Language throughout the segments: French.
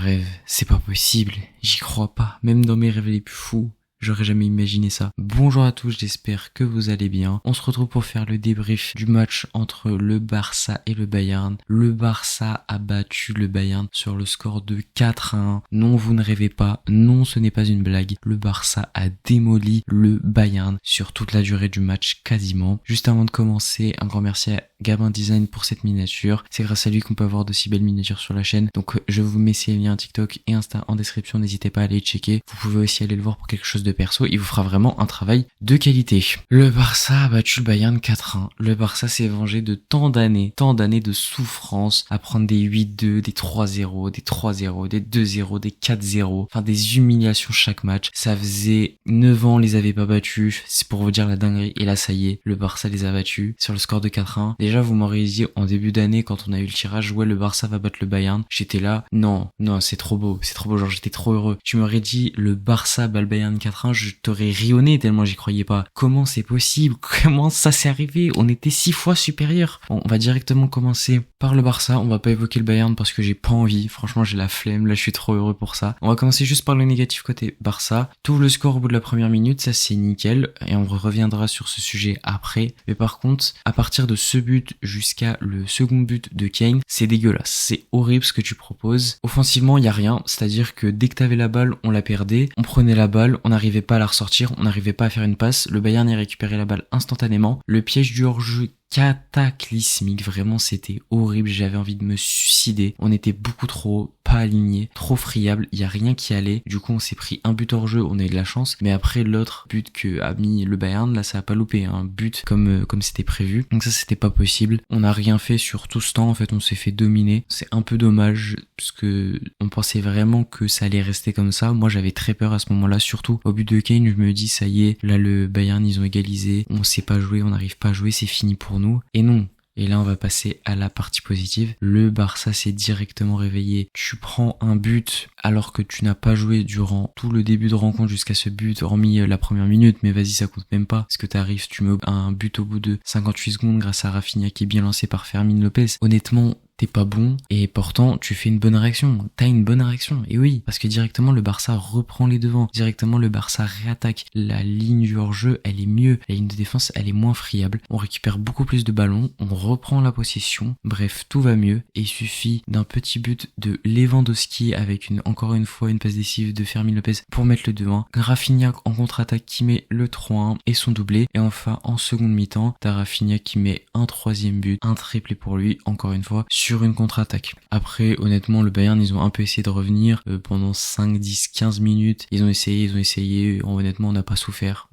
rêve, c'est pas possible, j'y crois pas, même dans mes rêves les plus fous. J'aurais jamais imaginé ça. Bonjour à tous, j'espère que vous allez bien. On se retrouve pour faire le débrief du match entre le Barça et le Bayern. Le Barça a battu le Bayern sur le score de 4-1. Non, vous ne rêvez pas. Non, ce n'est pas une blague. Le Barça a démoli le Bayern sur toute la durée du match quasiment. Juste avant de commencer, un grand merci à Gabin Design pour cette miniature. C'est grâce à lui qu'on peut avoir de si belles miniatures sur la chaîne. Donc je vous mets ses liens TikTok et Insta en description. N'hésitez pas à aller checker. Vous pouvez aussi aller le voir pour quelque chose de perso, il vous fera vraiment un travail de qualité. Le Barça a battu le Bayern 4-1. Le Barça s'est vengé de tant d'années de souffrance à prendre des 8-2, des 3-0, des 3-0, des 2-0, des 4-0, enfin des humiliations chaque match. Ça faisait 9 ans, on les avait pas battus, c'est pour vous dire la dinguerie, et là ça y est, le Barça les a battus sur le score de 4-1. Déjà vous m'auriez dit en début d'année quand on a eu le tirage, ouais le Barça va battre le Bayern, j'étais là, non c'est trop beau, genre j'étais trop heureux. Tu m'aurais dit le Barça bat le Bayern 4-1, je t'aurais rionné tellement j'y croyais pas. Comment c'est possible? Comment ça s'est arrivé? On était 6 fois supérieurs. Bon, on va directement commencer par le Barça. On va pas évoquer le Bayern parce que j'ai pas envie. Franchement, j'ai la flemme. Là, je suis trop heureux pour ça. On va commencer juste par le négatif côté Barça. Tout le score au bout de la première minute, ça c'est nickel. Et on reviendra sur ce sujet après. Mais par contre, à partir de ce but jusqu'à le second but de Kane, c'est dégueulasse. C'est horrible ce que tu proposes. Offensivement, il y a rien. C'est-à-dire que dès que t'avais la balle, on la perdait. On prenait la balle, on n'arrivait pas à la ressortir, on n'arrivait pas à faire une passe, le Bayern y récupérait la balle instantanément, le piège du hors-jeu cataclysmique, vraiment c'était horrible, j'avais envie de me suicider, on était beaucoup trop pas alignés, trop friables, il y a rien qui allait, du coup on s'est pris un but hors jeu, on a eu de la chance, mais après l'autre but que a mis le Bayern, là ça a pas loupé, un but comme c'était prévu, donc ça c'était pas possible, on n'a rien fait sur tout ce temps, en fait on s'est fait dominer, c'est un peu dommage, parce que on pensait vraiment que ça allait rester comme ça, moi j'avais très peur à ce moment-là, surtout au but de Kane, je me dis ça y est, là le Bayern ils ont égalisé, on sait pas jouer, on n'arrive pas à jouer, c'est fini pour nous. Et non. Et là, on va passer à la partie positive. Le Barça s'est directement réveillé. Tu prends un but alors que tu n'as pas joué durant tout le début de rencontre jusqu'à ce but, hormis la première minute, mais vas-y, ça compte même pas. Parce que t'arrives, tu mets un but au bout de 58 secondes grâce à Rafinha qui est bien lancé par Fermin Lopez. Honnêtement, t'es pas bon et pourtant tu fais une bonne réaction, t'as une bonne réaction, et oui, parce que directement le Barça reprend les devants, directement le Barça réattaque, la ligne du hors-jeu elle est mieux, la ligne de défense elle est moins friable, on récupère beaucoup plus de ballons, on reprend la possession, bref tout va mieux et il suffit d'un petit but de Lewandowski avec encore une fois une passe décisive de Fermin Lopez pour mettre le 2-1, Rafinha en contre-attaque qui met le 3-1 et son doublé, et enfin en seconde mi-temps t'as Rafinha qui met un troisième but, un triplé pour lui encore une fois sur une contre-attaque. Après, honnêtement, le Bayern, ils ont un peu essayé de revenir pendant 5, 10, 15 minutes. Ils ont essayé. Honnêtement, on n'a pas souffert.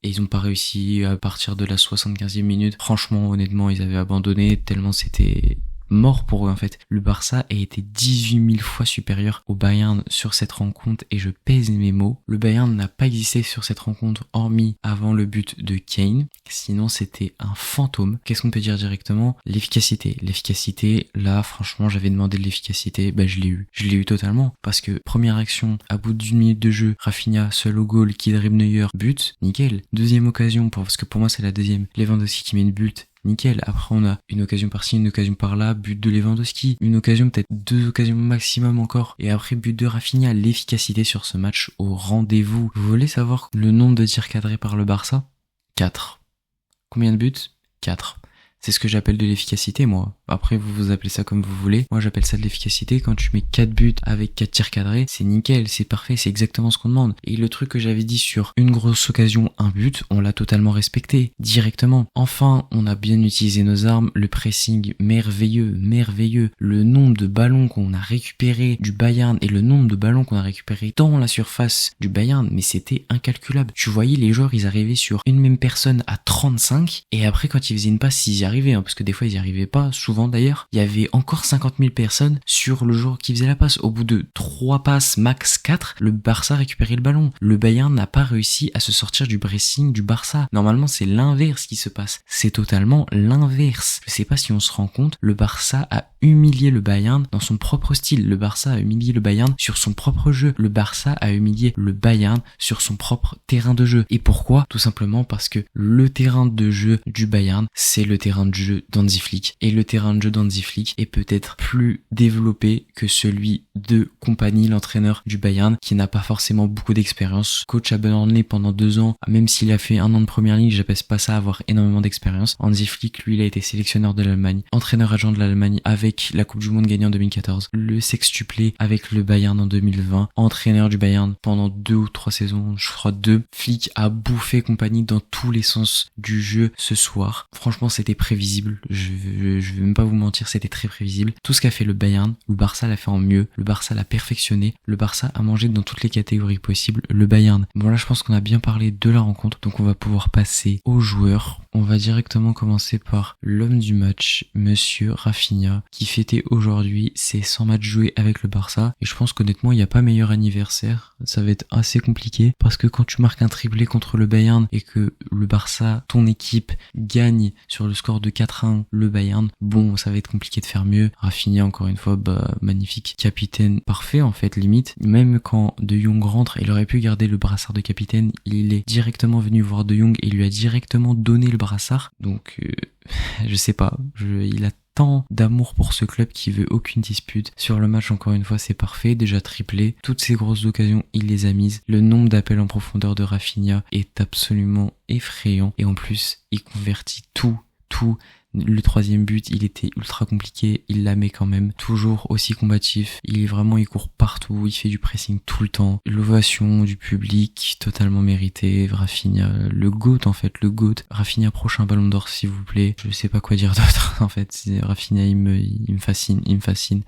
Et ils ont pas réussi à partir de la 75e minute. Franchement, honnêtement, ils avaient abandonné tellement c'était mort pour eux en fait. Le Barça a été 18 000 fois supérieur au Bayern sur cette rencontre et je pèse mes mots. Le Bayern n'a pas existé sur cette rencontre hormis avant le but de Kane. Sinon c'était un fantôme. Qu'est-ce qu'on peut dire directement? L'efficacité, là franchement j'avais demandé de l'efficacité, je l'ai eu. Je l'ai eu totalement parce que première action, à bout d'une minute de jeu, Rafinha seul au goal qui dribble Neuer, but, nickel. Deuxième occasion, parce que pour moi c'est la deuxième, Lewandowski qui met une but, nickel. Après on a une occasion par-ci, une occasion par-là, but de Lewandowski, une occasion, peut-être 2 occasions maximum encore, et après but de Rafinha. L'efficacité sur ce match au rendez-vous. Vous voulez savoir le nombre de tirs cadrés par le Barça? 4. Combien de buts? 4. C'est ce que j'appelle de l'efficacité, moi. Après, vous appelez ça comme vous voulez. Moi, j'appelle ça de l'efficacité. Quand tu mets 4 buts avec 4 tirs cadrés, c'est nickel, c'est parfait, c'est exactement ce qu'on demande. Et le truc que j'avais dit sur une grosse occasion, un but, on l'a totalement respecté, directement. Enfin, on a bien utilisé nos armes, le pressing merveilleux. Le nombre de ballons qu'on a récupéré du Bayern et le nombre de ballons qu'on a récupéré dans la surface du Bayern, mais c'était incalculable. Tu voyais les joueurs, ils arrivaient sur une même personne à 35, et après, quand ils faisaient une passe, ils y arrivaient, parce que des fois, ils y arrivaient pas, souvent d'ailleurs, il y avait encore 50 000 personnes sur le joueur qui faisait la passe. Au bout de 3 passes, max 4, le Barça récupérait le ballon. Le Bayern n'a pas réussi à se sortir du pressing du Barça. Normalement, c'est l'inverse qui se passe. C'est totalement l'inverse. Je sais pas si on se rend compte, le Barça a humilié le Bayern dans son propre style. Le Barça a humilié le Bayern sur son propre jeu. Le Barça a humilié le Bayern sur son propre terrain de jeu. Et pourquoi? Tout simplement parce que le terrain de jeu du Bayern, c'est le terrain terrain de jeu d'Hansi Flick. Et le terrain de jeu d'Hansi Flick est peut-être plus développé que celui de Kompany, l'entraîneur du Bayern, qui n'a pas forcément beaucoup d'expérience. Coach à Burnley pendant 2 ans, même s'il a fait 1 an de première ligue, j'appelle pas ça avoir énormément d'expérience. Hansi Flick, lui, il a été sélectionneur de l'Allemagne, entraîneur adjoint de l'Allemagne avec la Coupe du Monde gagnée en 2014, le sextuplé avec le Bayern en 2020, entraîneur du Bayern pendant 2 ou 3 saisons, je crois 2. Flick a bouffé Kompany dans tous les sens du jeu ce soir. Franchement, c'était prévisible. Je vais même pas vous mentir, c'était très prévisible. Tout ce qu'a fait le Bayern, le Barça l'a fait en mieux. Le Barça l'a perfectionné. Le Barça a mangé dans toutes les catégories possibles. Le Bayern. Bon là, je pense qu'on a bien parlé de la rencontre, donc on va pouvoir passer aux joueurs. On va directement commencer par l'homme du match, monsieur Rafinha, qui fêtait aujourd'hui ses 100 matchs joués avec le Barça. Et je pense qu'honnêtement, il n'y a pas meilleur anniversaire. Ça va être assez compliqué parce que quand tu marques un triplé contre le Bayern et que le Barça, ton équipe, gagne sur le score de 4-1 le Bayern, bon, ça va être compliqué de faire mieux. Rafinha, encore une fois, magnifique. Capitaine parfait, en fait, limite. Même quand De Jong rentre, il aurait pu garder le brassard de capitaine. Il est directement venu voir De Jong et lui a directement donné le brassard. Donc, je sais pas. Il a tant d'amour pour ce club qui veut aucune dispute. Sur le match, encore une fois, c'est parfait. Déjà triplé. Toutes ces grosses occasions, il les a mises. Le nombre d'appels en profondeur de Rafinha est absolument effrayant. Et en plus, il convertit tout. Le 3e but, il était ultra compliqué, il la met quand même, toujours aussi combatif, il court partout, il fait du pressing tout le temps, l'ovation du public, totalement mérité, Rafinha, le GOAT en fait, le GOAT, Rafinha prochain ballon d'or s'il vous plaît, je sais pas quoi dire d'autre en fait, Rafinha il me fascine,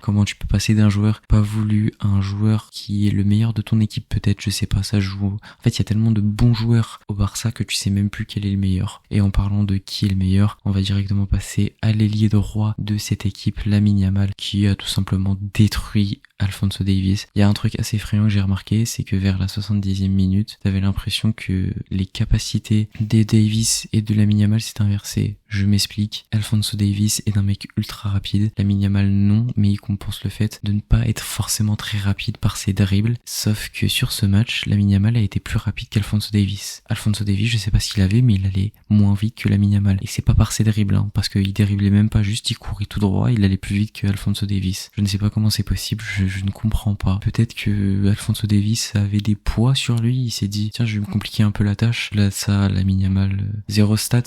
comment tu peux passer d'un joueur pas voulu à un joueur qui est le meilleur de ton équipe peut-être, je sais pas, ça joue, en fait il y a tellement de bons joueurs au Barça que tu sais même plus quel est le meilleur, et en parlant de qui est le meilleur, on va directement passer à l'ailier droit de cette équipe, Lamine Yamal, qui a tout simplement détruit Alphonso Davies. Il y a un truc assez effrayant que j'ai remarqué, c'est que vers la 70e minute, t'avais l'impression que les capacités des Davies et de Lamine Yamal s'est inversé. Je m'explique. Alphonso Davies est un mec ultra rapide. Lamine Yamal non, mais il compense le fait de ne pas être forcément très rapide par ses dribbles. Sauf que sur ce match, Lamine Yamal a été plus rapide qu'Alphonso Davies. Alphonso Davies, je sais pas ce qu'il avait, mais il allait moins vite que Lamine Yamal. Et c'est pas par ses dribbles, hein, parce qu'il driblait même pas juste, il courait tout droit, il allait plus vite que Alphonso Davies. Je ne sais pas comment c'est possible, je ne comprends pas. Peut-être que Alphonso Davies avait des poids sur lui, il s'est dit tiens, je vais me compliquer un peu la tâche. Là ça, Lamine Yamal, zéro stat,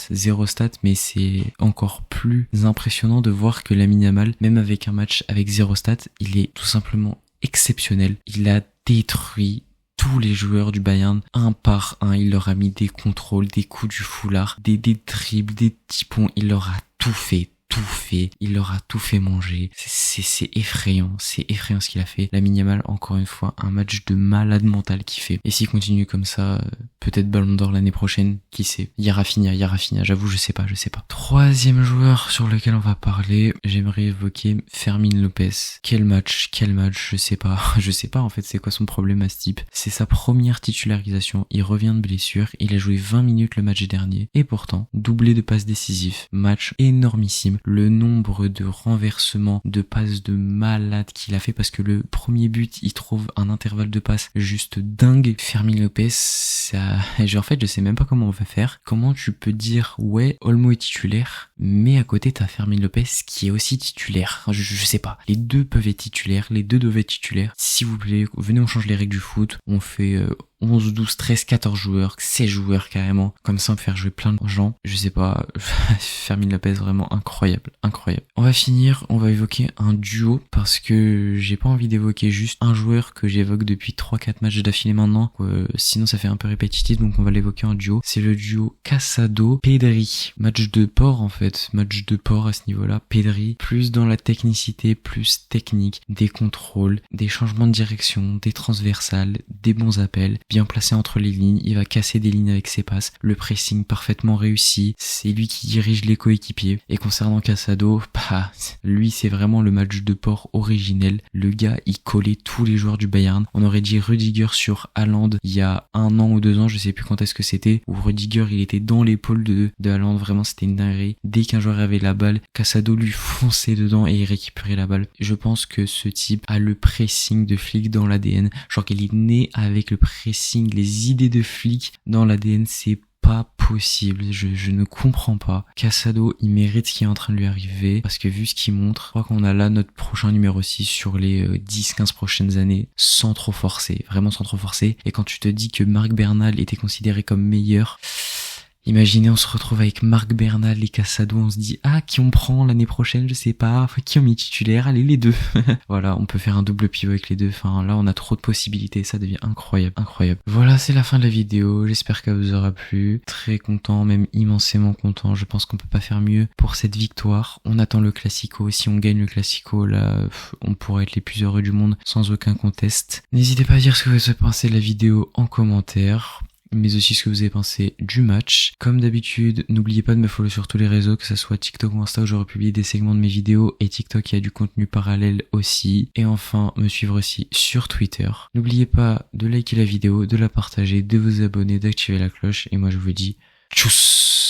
mais c'est encore plus impressionnant de voir que Lamine Yamal, même avec un match avec 0 stat, il est tout simplement exceptionnel. Il a détruit tous les joueurs du Bayern, un par un, il leur a mis des contrôles, des coups du foulard, des dribbles, des petits ponts, il leur a tout fait, il leur a tout fait manger. C'est effrayant ce qu'il a fait. Lamine Yamal, encore une fois, un match de malade mental qu'il fait. Et s'il continue comme ça, peut-être Ballon d'Or l'année prochaine, qui sait. Il y a Rafinha, j'avoue, je sais pas. 3e joueur sur lequel on va parler, j'aimerais évoquer Fermín López. Quel match, je sais pas en fait c'est quoi son problème à ce type. C'est sa première titularisation, il revient de blessure, il a joué 20 minutes le match dernier, et pourtant, doublé de passes décisives, match énormissime. Le nombre de renversements, de passes de malade qu'il a fait, parce que le premier but, il trouve un intervalle de passes juste dingue. Fermín López, ça, en fait, je sais même pas comment on va faire. Comment tu peux dire, ouais, Olmo est titulaire, mais à côté, t'as Fermín López qui est aussi titulaire. Je sais pas. Les deux peuvent être titulaires, les deux doivent être titulaires. S'il vous plaît, venez, on change les règles du foot. On fait 11, 12, 13, 14 joueurs, 16 joueurs carrément. Comme ça, on peut faire jouer plein de gens. Je sais pas, Fermín López, vraiment incroyable. On va finir, on va évoquer un duo, parce que j'ai pas envie d'évoquer juste un joueur que j'évoque depuis 3-4 matchs d'affilée maintenant. Sinon, ça fait un peu répétitif, donc on va l'évoquer en duo. C'est le duo Casado-Pedri. Match de porc, en fait. Match de porc à ce niveau-là. Pedri, plus dans la technicité, plus technique, des contrôles, des changements de direction, des transversales, des bons appels, bien placé entre les lignes, il va casser des lignes avec ses passes, le pressing parfaitement réussi, c'est lui qui dirige les coéquipiers. Et concernant Casado, lui c'est vraiment le match de porc originel. Le gars, il collait tous les joueurs du Bayern. On aurait dit Rudiger sur Haaland il y a 1 an ou 2 ans, je sais plus quand est-ce que c'était, où Rudiger il était dans l'épaule de Haaland, vraiment c'était une dinguerie. Dès qu'un joueur avait la balle, Casado lui fonçait dedans et il récupérait la balle. Je pense que ce type a le pressing de Flick dans l'ADN, genre qu'il est né avec le pressing, les idées de Flick dans l'ADN, c'est pas possible, je ne comprends pas. Casado, il mérite ce qui est en train de lui arriver, parce que vu ce qu'il montre, je crois qu'on a là notre prochain numéro 6 sur les 10-15 prochaines années, sans trop forcer, vraiment sans trop forcer. Et quand tu te dis que Marc Bernal était considéré comme meilleur, imaginez, on se retrouve avec Marc Bernal et Casado, on se dit, ah, qui on prend l'année prochaine, je sais pas, enfin, qui on met titulaire, allez, les deux. Voilà, on peut faire un double pivot avec les deux, enfin, là, on a trop de possibilités, ça devient incroyable, incroyable. Voilà, c'est la fin de la vidéo, j'espère qu'elle vous aura plu. Très content, même immensément content, je pense qu'on peut pas faire mieux pour cette victoire. On attend le Classico, si on gagne le Classico, là, on pourra être les plus heureux du monde, sans aucun conteste. N'hésitez pas à dire ce que vous pensez de la vidéo en commentaire, mais aussi ce que vous avez pensé du match. Comme d'habitude, n'oubliez pas de me follow sur tous les réseaux, que ce soit TikTok ou Insta où je republie des segments de mes vidéos, et TikTok il y a du contenu parallèle aussi. Et enfin, me suivre aussi sur Twitter. N'oubliez pas de liker la vidéo, de la partager, de vous abonner, d'activer la cloche, et moi je vous dis tchuss.